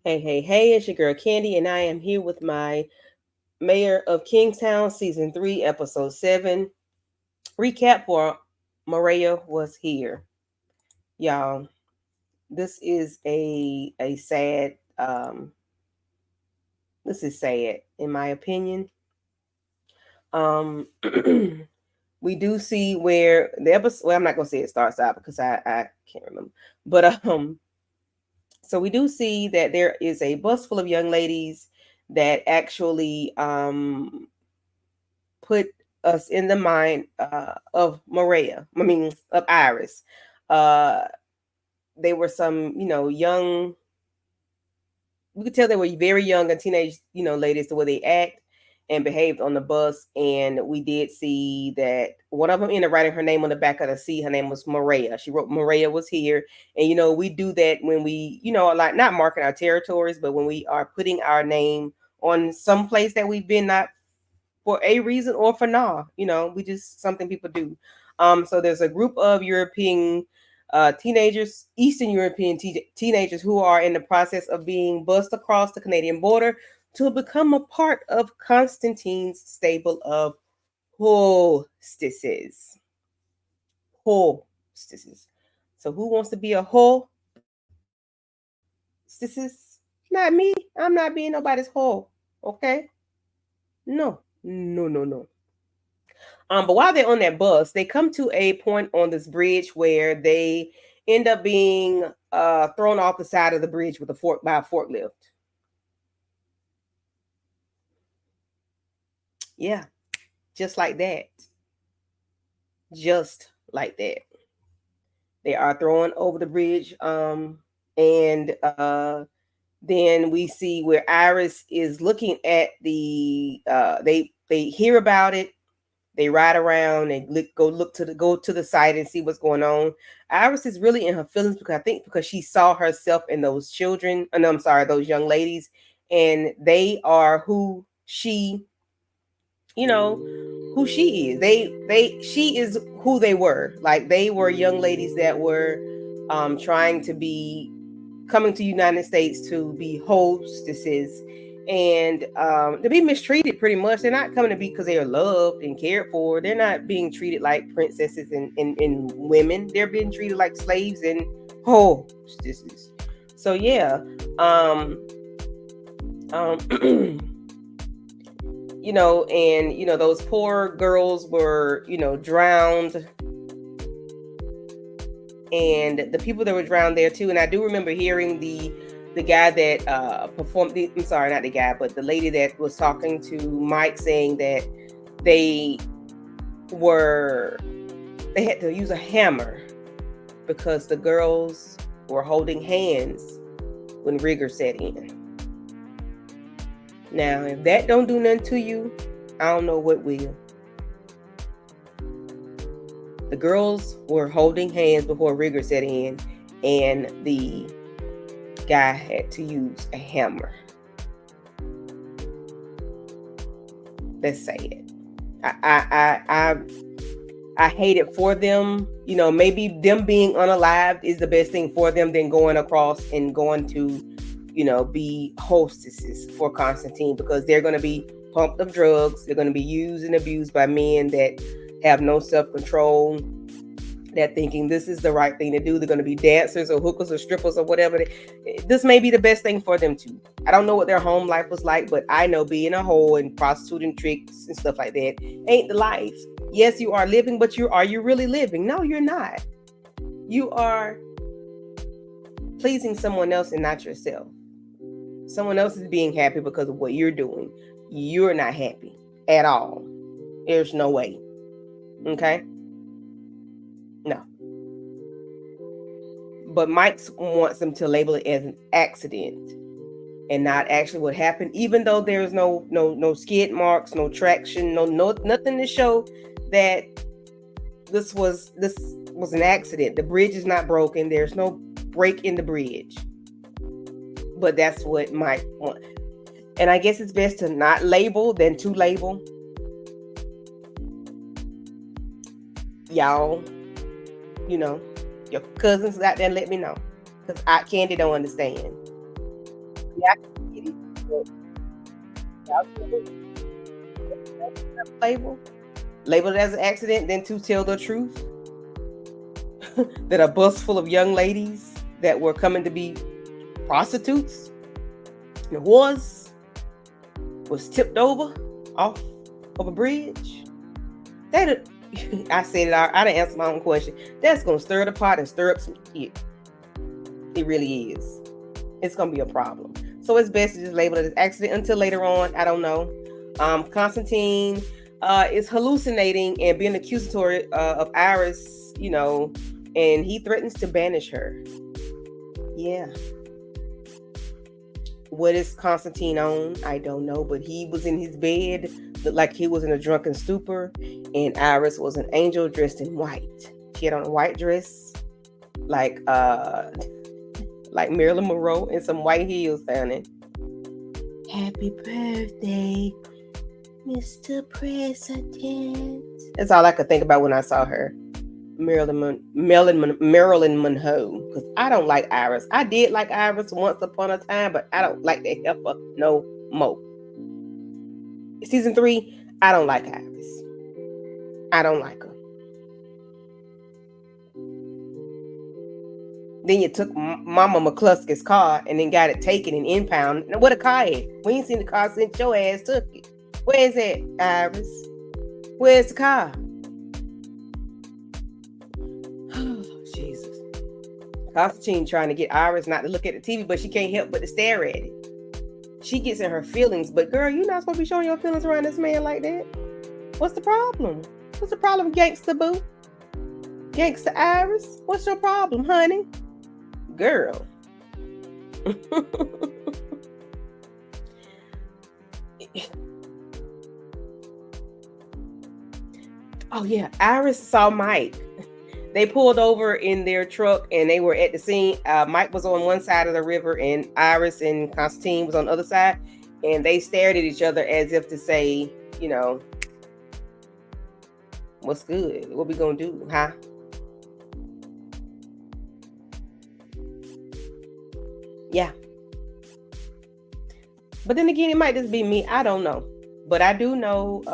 Hey, hey, hey, it's your girl Candy, and I am here with my Mayor of Kingstown Season 3, Episode 7 recap for Marya Was Here. Y'all, this is a sad, this is sad in my opinion. Um, we do see where the episode, well, I'm not going to say it starts out because I can't remember, but, so we do see that there is a bus full of young ladies that actually put us in the mind of Maria. I mean, of Iris. Uh, they were some, young. We could tell they were very young and teenage, ladies, the way they act and behaved on the bus. And we did see that one of them ended up writing her name on the back of the seat. Her name was Maria. She wrote Maria Was Here. And we do that when we, like not marking our territories, but when we are putting our name on some place that we've been, not for a reason or for nah. We just something people do. So there's a group of European teenagers, Eastern European teenagers who are in the process of being bussed across the Canadian border to become a part of Constantine's stable of hostesses. Hostesses. So who wants to be a hostesses? Not me. I'm not being nobody's whore. Okay? No. No, no, no. But while they're on that bus, they come to a point on this bridge where they end up being thrown off the side of the bridge with a fork by a forklift. Yeah, just like that. Just like that. They are thrown over the bridge. And then we see where Iris is looking at they hear about it. They ride around and go to the site and see what's going on. Iris is really in her feelings because she saw herself in those children. No, I'm sorry, those young ladies, and they are who she, who she is. She is who they were. Like they were young ladies that were trying to be coming to United States to be hostesses and to be mistreated pretty much. They're not coming to be because they are loved and cared for. They're not being treated like princesses and women. They're being treated like slaves and hostesses. So yeah. Um those poor girls were, drowned, and the people that were drowned there too. And I do remember hearing the guy that performed. I'm sorry, not the guy, but the lady that was talking to Mike saying that they had to use a hammer because the girls were holding hands when rigor set in. Now, if that don't do nothing to you, I don't know what will. The girls were holding hands before rigor set in, and the guy had to use a hammer. That's sad. I hate it for them. Maybe them being unalived is the best thing for them than going across and going to, be hostesses for Constantine, because they're going to be pumped of drugs. They're going to be used and abused by men that have no self-control. They're thinking this is the right thing to do. They're going to be dancers or hookers or strippers or whatever. This may be the best thing for them too. I don't know what their home life was like, but I know being a hoe and prostituting tricks and stuff like that ain't the life. Yes, you are living, but are you really living? No, you're not. You are pleasing someone else and not yourself. Someone else is being happy because of what you're doing. You're not happy at all. There's no way. Okay? No. But Mike wants them to label it as an accident and not actually what happened, even though there's no skid marks, no traction, no nothing to show that this was an accident. The bridge is not broken. There's no break in the bridge. But that's what Mike wants. And I guess it's best to not label than to label. Y'all, your cousins out there, let me know. Because Candy don't understand. Yeah, I can get it, but label labeled as an accident, then to tell the truth that a bus full of young ladies that were coming to be prostitutes and was tipped over off of a bridge. That I said it. I didn't answer my own question. That's gonna stir the pot and stir up some shit. It really is. It's gonna be a problem. So it's best to just label it as accident until later on. I don't know. Constantine is hallucinating and being accusatory of Iris, and he threatens to banish her. Yeah. What is Constantine on? I don't know, but he was in his bed, looked like he was in a drunken stupor, and Iris was an angel dressed in white. She had on a white dress, like Marilyn Monroe, and some white heels sounding. Happy birthday, Mr. President. That's all I could think about when I saw her. Marilyn Monroe, because I don't like Iris. I did like Iris once upon a time, but I don't like that heifer no more. Season 3, I don't like Iris. I don't like her. Then you took Mama McLusky's car and then got it taken and impounded. Now, what a car is? We ain't seen the car since your ass took it. Where's that, Iris? Where's the car? Jesus. Constantine trying to get Iris not to look at the TV, but she can't help but to stare at it. She gets in her feelings, but girl, you're not supposed to be showing your feelings around this man like that. What's the problem? What's the problem, gangsta boo? Gangsta Iris? What's your problem, honey? Girl. Oh yeah, Iris saw Mike. They pulled over in their truck and they were at the scene. Mike was on one side of the river and Iris and Constantine was on the other side. And they stared at each other as if to say, what's good? What we gonna do, huh? Yeah. But then again, it might just be me. I don't know. But I do know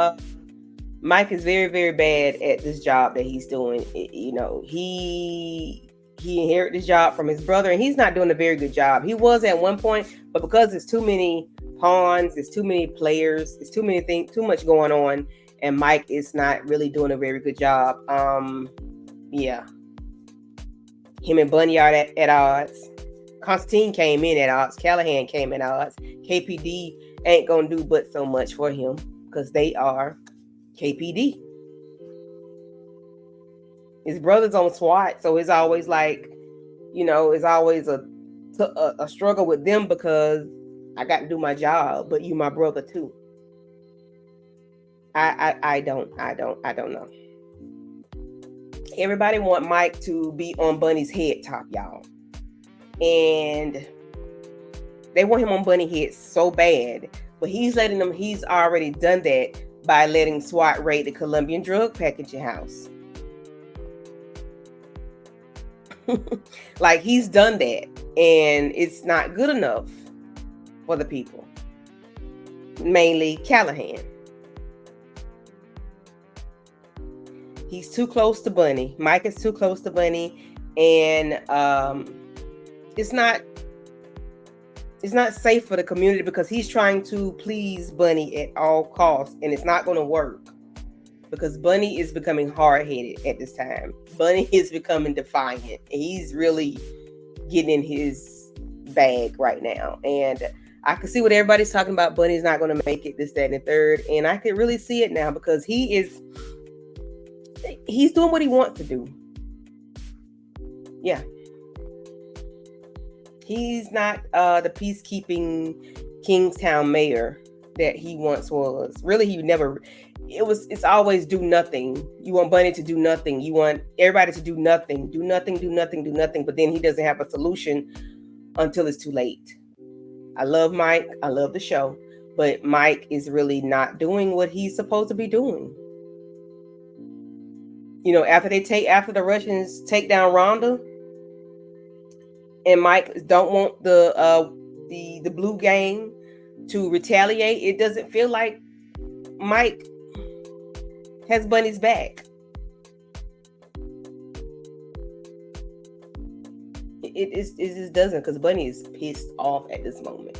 Mike is very, very bad at this job that he's doing. He inherited this job from his brother, and he's not doing a very good job. He was at one point, but because there's too many pawns, there's too many players, there's too many things, too much going on, and Mike is not really doing a very good job. Yeah. Him and Bunny are at odds. Constantine came in at odds. Callahan came at odds. KPD ain't gonna do but so much for him because they are KPD. His brother's on SWAT, so it's always like, it's always a struggle with them because I got to do my job, but you my brother too. I don't know. Everybody want Mike to be on Bunny's head top, y'all. And they want him on Bunny head so bad, but he's already done that by letting SWAT raid the Colombian drug packaging house. Like, he's done that, and it's not good enough for the people. Mainly Callahan. He's too close to Bunny. Mike is too close to Bunny, and it's not safe for the community because he's trying to please Bunny at all costs, and it's not going to work because Bunny is becoming hard-headed at this time. Bunny is becoming defiant. He's really getting in his bag right now, and I can see what everybody's talking about. Bunny's not going to make it, this, that, and the third, and I can really see it now because he's doing what he wants to do. Yeah. He's not the peacekeeping Kingstown mayor that he once was. Really, it's always do nothing. You want Bunny to do nothing. You want everybody to do nothing. Do nothing. But then he doesn't have a solution until it's too late. I love Mike. I love the show. But Mike is really not doing what he's supposed to be doing. After the Russians take down Rhonda, and Mike don't want the the blue gang to retaliate, it doesn't feel like Mike has Bunny's back. It just doesn't, because Bunny is pissed off at this moment.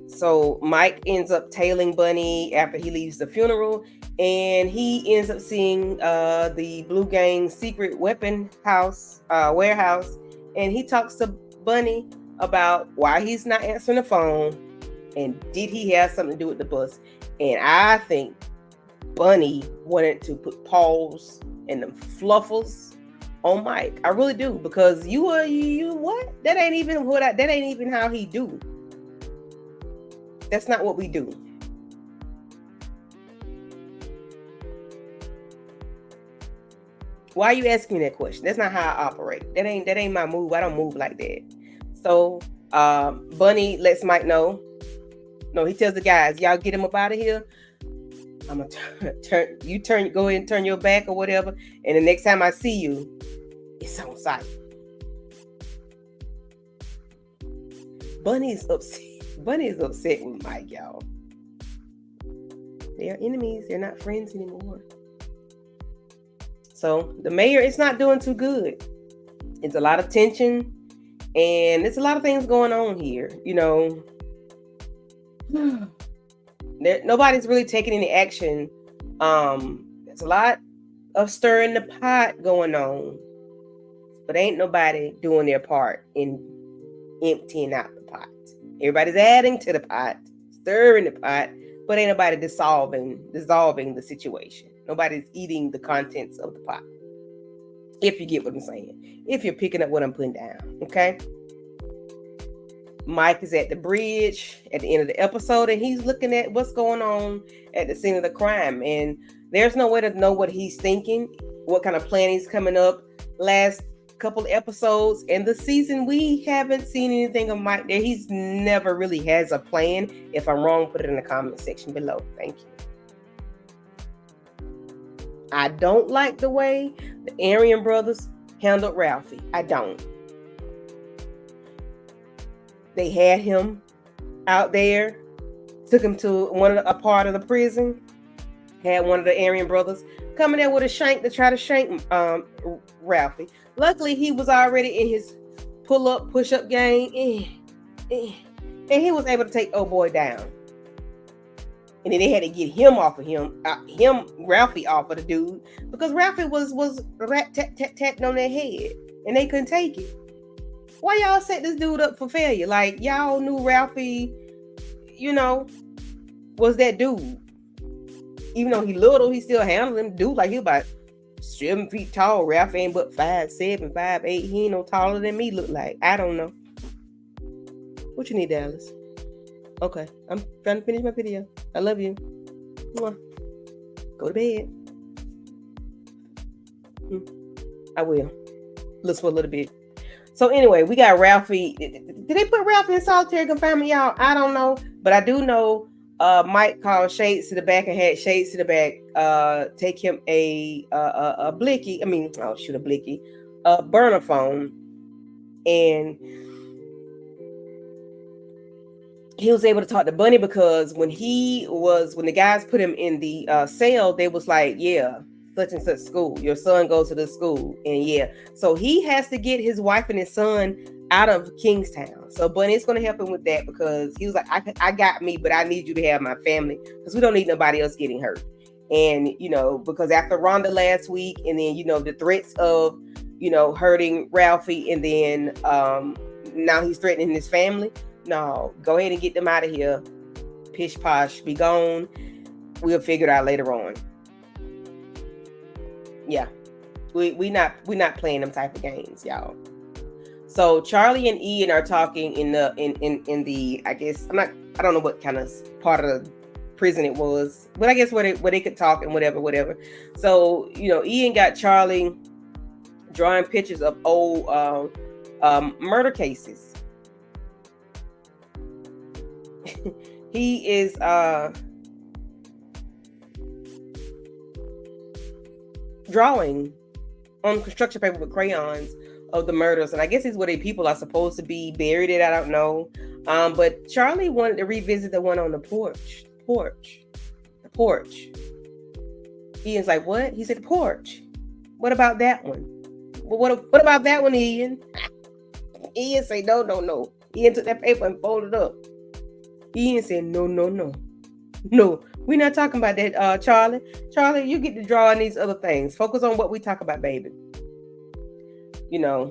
So Mike ends up tailing Bunny after he leaves the funeral, and he ends up seeing the Blue Gang's secret weapon house warehouse, and he talks to Bunny about why he's not answering the phone, and did he have something to do with the bus. And I think Bunny wanted to put paws and them fluffles on Mike. I really do, because you what? That ain't even how he do. That's not what we do. Why are you asking me that question? That's not how I operate. That ain't my move. I don't move like that. So Bunny lets Mike know. No, he tells the guys, y'all get him up out of here. I'm gonna go ahead and turn your back or whatever. And the next time I see you, it's on sight. Bunny is upset. Bunny is upset with Mike, y'all. They are enemies. They're not friends anymore. So the mayor is not doing too good. It's a lot of tension, and it's a lot of things going on here. Nobody's really taking any action. There's a lot of stirring the pot going on, but ain't nobody doing their part in emptying out the pot. Everybody's adding to the pot, stirring the pot, but ain't nobody dissolving the situation. Nobody's eating the contents of the pot. If you get what I'm saying. If you're picking up what I'm putting down, okay? Mike is at the bridge at the end of the episode, and he's looking at what's going on at the scene of the crime. And there's no way to know what he's thinking, what kind of plan he's coming up. Last couple of episodes in the season, we haven't seen anything of Mike there. He's never really has a plan. If I'm wrong, put it in the comment section below. Thank you. I don't like the way the Aryan brothers handled Ralphie. I don't. They had him out there, took him to a part of the prison, had one of the Aryan brothers coming there with a shank to try to shank Ralphie. Luckily, he was already in his push-up game, and he was able to take old boy down. And then they had to get him off of Ralphie off of the dude, because Ralphie was tat on their head, and they couldn't take it. Why y'all set this dude up for failure? Like, y'all knew Ralphie, was that dude. Even though he little, he still handled him. Dude, like, he about 7 feet tall. Ralphie ain't but 5'7", 5'8". He ain't no taller than me, look like. I don't know. What you need, Dallas? Okay, I'm trying to finish my video. I love you. Mwah. Go to bed. I will. Looks for a little bit. So anyway, we got Ralphie. Did they put Ralphie in solitary confinement, y'all? I don't know. But I do know Mike called Shades to the back and had Shades to the back take him a blicky. A burner phone. And he was able to talk to Bunny, because when the guys put him in the cell, they was like, yeah, such and such school. Your son goes to this school. And yeah, so he has to get his wife and his son out of Kingstown. So Bunny's going to help him with that, because he was like, I got me, but I need you to have my family, because we don't need nobody else getting hurt. And, because after Rhonda last week, and then, the threats of, hurting Ralphie, and then now he's threatening his family. No, go ahead and get them out of here. Pish posh, be gone. We'll figure it out later on. Yeah, we not playing them type of games, y'all. So Charlie and Ian are talking in the I guess I don't know what kind of part of the prison it was, but I guess where they could talk and whatever. So Ian got Charlie drawing pictures of old murder cases. He is drawing on construction paper with crayons of the murders, and I guess it's where the people are supposed to be buried at. I don't know. But Charlie wanted to revisit the one on the porch. The porch. Ian's like, what? He said, the porch. What about that one? Well, what about that one, Ian? Ian said, no. Ian took that paper and folded up. Ian said, no. No, we're not talking about that, Charlie. Charlie, you get to draw on these other things. Focus on what we talk about, baby. You know,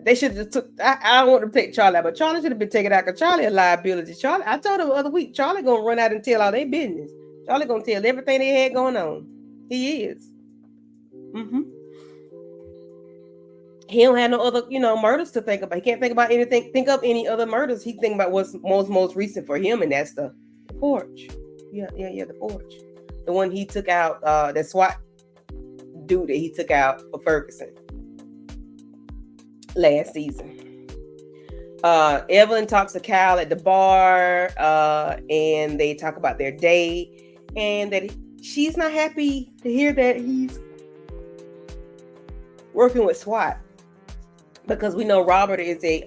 they should have took. I don't want to take Charlie out, but Charlie should have been taken out because Charlie a liability. Charlie, I told him the other week, Charlie gonna run out and tell all their business. Charlie gonna tell everything they had going on. He is. He don't have no other, murders to think about. He can't think about anything. Think of any other murders. He think about what's most recent for him, and that's the porch. Yeah, the porch. The one he took out. That SWAT dude that he took out for Ferguson last season. Evelyn talks to Kyle at the bar, and they talk about their day, and that she's not happy to hear that he's working with SWAT because we know Robert is a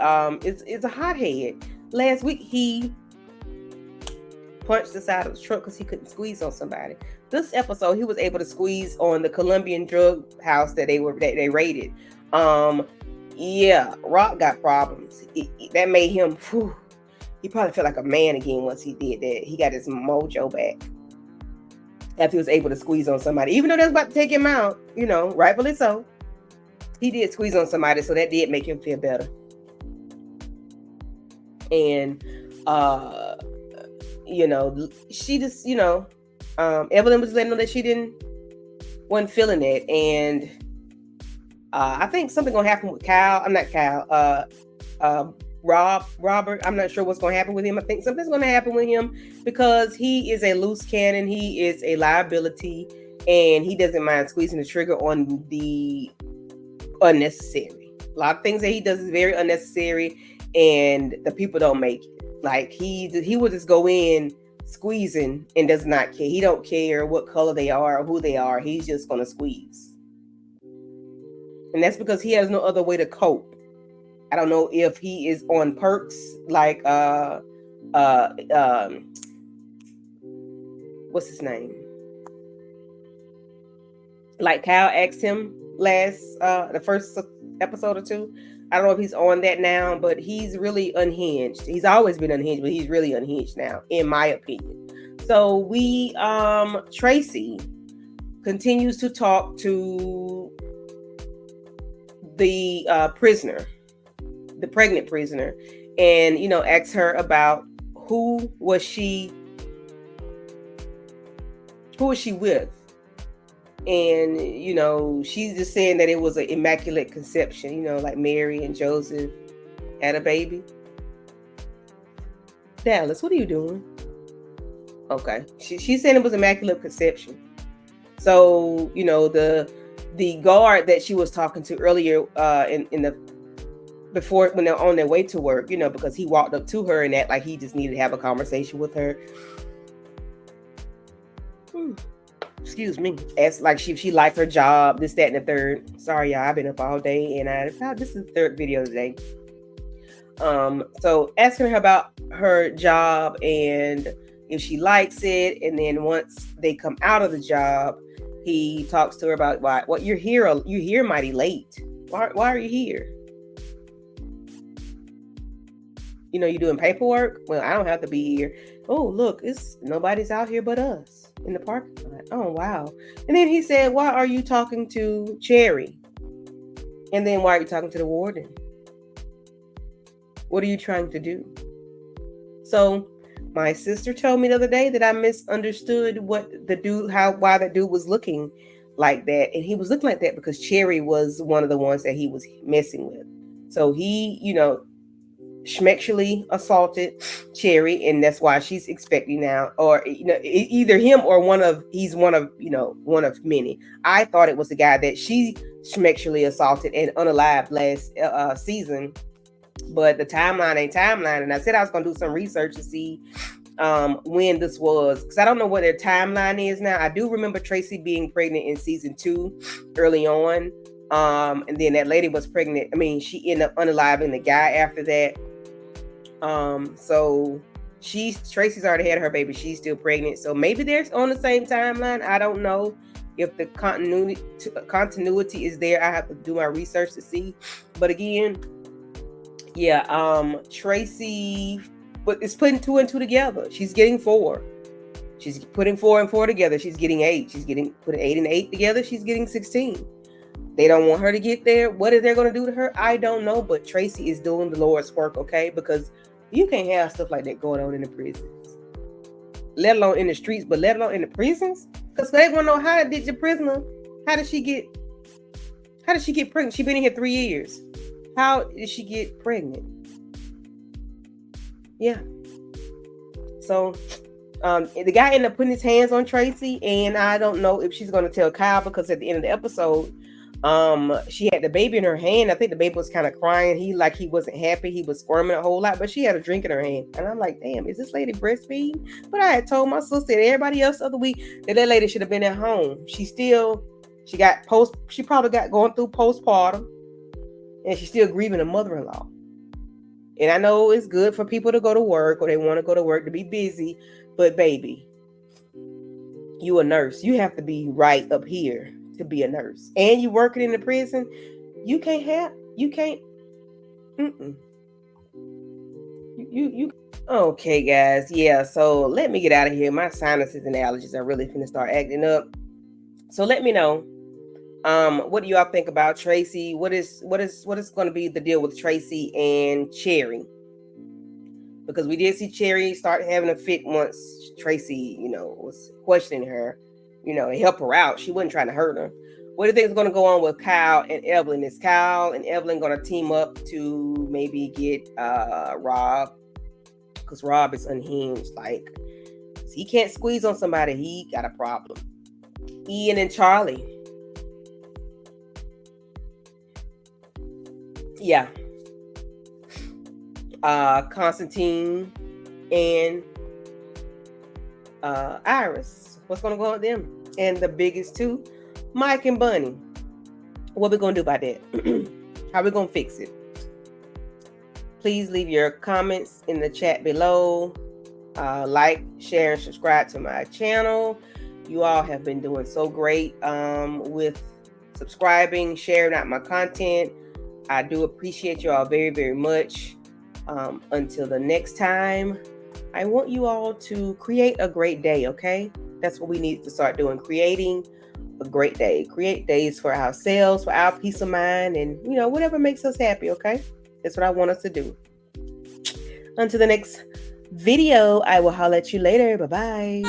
hothead. Last week he punched the side of the truck because he couldn't squeeze on somebody. This episode he was able to squeeze on the Colombian drug house that they raided. Yeah, Rock got problems. That made him, he probably felt like a man again once he did that. He got his mojo back after he was able to squeeze on somebody. Even though that was about to take him out, rightfully so. He did squeeze on somebody, so that did make him feel better. And, she just, Evelyn was letting know that she wasn't feeling it. And I think something gonna happen with Kyle. I'm not Kyle. Robert. I'm not sure what's gonna happen with him. I think something's gonna happen with him because he is a loose cannon. He is a liability, and he doesn't mind squeezing the trigger on the unnecessary. A lot of things that he does is very unnecessary, and the people don't make it. Like he will just go in squeezing and does not care. He don't care what color they are or who they are. He's just gonna squeeze. And that's because he has no other way to cope. I don't know if he is on perks like what's his name? Like Kyle asked him the first episode or two. I don't know if he's on that now, but he's really unhinged. He's always been unhinged, but he's really unhinged now, in my opinion. So Tracy continues to talk to the prisoner, the pregnant prisoner, and asks her about who was she with, and she's just saying that it was an immaculate conception, like Mary and Joseph had a baby. Dallas, what are you doing? Okay, she's saying it was immaculate conception. So the guard that she was talking to earlier before when they're on their way to work, because he walked up to her and act like he just needed to have a conversation with her. Excuse me. Asked like she liked her job, this, that, and the third. Sorry, y'all, I've been up all day, and this is the third video today. So asking her about her job and if she likes it, and then once they come out of the job, he talks to her about what you're here mighty late. Why are you here? You're doing paperwork? Well, I don't have to be here. Oh, look, nobody's out here but us in the parking lot. Oh, wow. And then he said, why are you talking to Cherry? And then why are you talking to the warden? What are you trying to do? So my sister told me the other day that I misunderstood why that dude was looking like that. And he was looking like that because Cherry was one of the ones that he was messing with. So he, schmexually assaulted Cherry, and that's why she's expecting now, or either him or he's one of many. I thought it was the guy that she schmexually assaulted and unalived last season, but the timeline ain't timeline. And I said I was gonna do some research to see when this was, because I don't know what their timeline is now. I do remember Tracy being pregnant in season 2 early on, And then that lady was pregnant. I mean, she ended up unaliving the guy after that. So Tracy's already had her baby. She's still pregnant. So maybe they're on the same timeline. I don't know if the continuity is there. I have to do my research to see. But again, yeah, Tracy, but it's putting 2 and 2 together. She's getting 4. She's putting 4 and 4 together. She's getting 8. She's putting 8 and 8 together. She's getting 16. They don't want her to get there. What are they going to do to her? I don't know. But Tracy is doing the Lord's work, okay? Because you can't have stuff like that going on in the prisons, let alone in the streets, but let alone in the prisons. Because they want to know, how did your prisoner? How did she get pregnant? She's been in here 3 years. How did she get pregnant? Yeah. So the guy ended up putting his hands on Tracy, and I don't know if she's going to tell Kyle, because at the end of the episode, she had the baby in her hand. I think the baby was kind of crying. He wasn't happy. He was squirming a whole lot, but she had a drink in her hand. And I'm like, damn, is this lady breastfeeding? But I had told my sister and everybody else the other week that lady should have been at home. She probably got going through postpartum, and she's still grieving a mother-in-law. And I know it's good for people to go to work, or they want to go to work to be busy, but baby, you a nurse. You have to be right up here to be a nurse. And you working in the prison, you can't. Okay, guys. Yeah, so let me get out of here. My sinuses and allergies are really finna start acting up. So let me know. What do y'all think about Tracy? What is going to be the deal with Tracy and Cherry? Because we did see Cherry start having a fit once Tracy, was questioning her, and help her out. She wasn't trying to hurt her. What do you think is going to go on with Kyle and Evelyn? Is Kyle and Evelyn going to team up to maybe get Rob? Because Rob is unhinged. Like, he can't squeeze on somebody. He got a problem. Ian and Charlie. Yeah. Constantine and Iris. What's going to go on with them? And the biggest two, Mike and Bunny. What we going to do about that? How we going to fix it? Please leave your comments in the chat below. Like, share, and subscribe to my channel. You all have been doing so great with subscribing, sharing out my content. I do appreciate you all very, very much. Until the next time, I want you all to create a great day, okay? That's what we need to start doing, creating a great day. Create days for ourselves, for our peace of mind, and, whatever makes us happy, okay? That's what I want us to do. Until the next video, I will holler at you later. Bye-bye.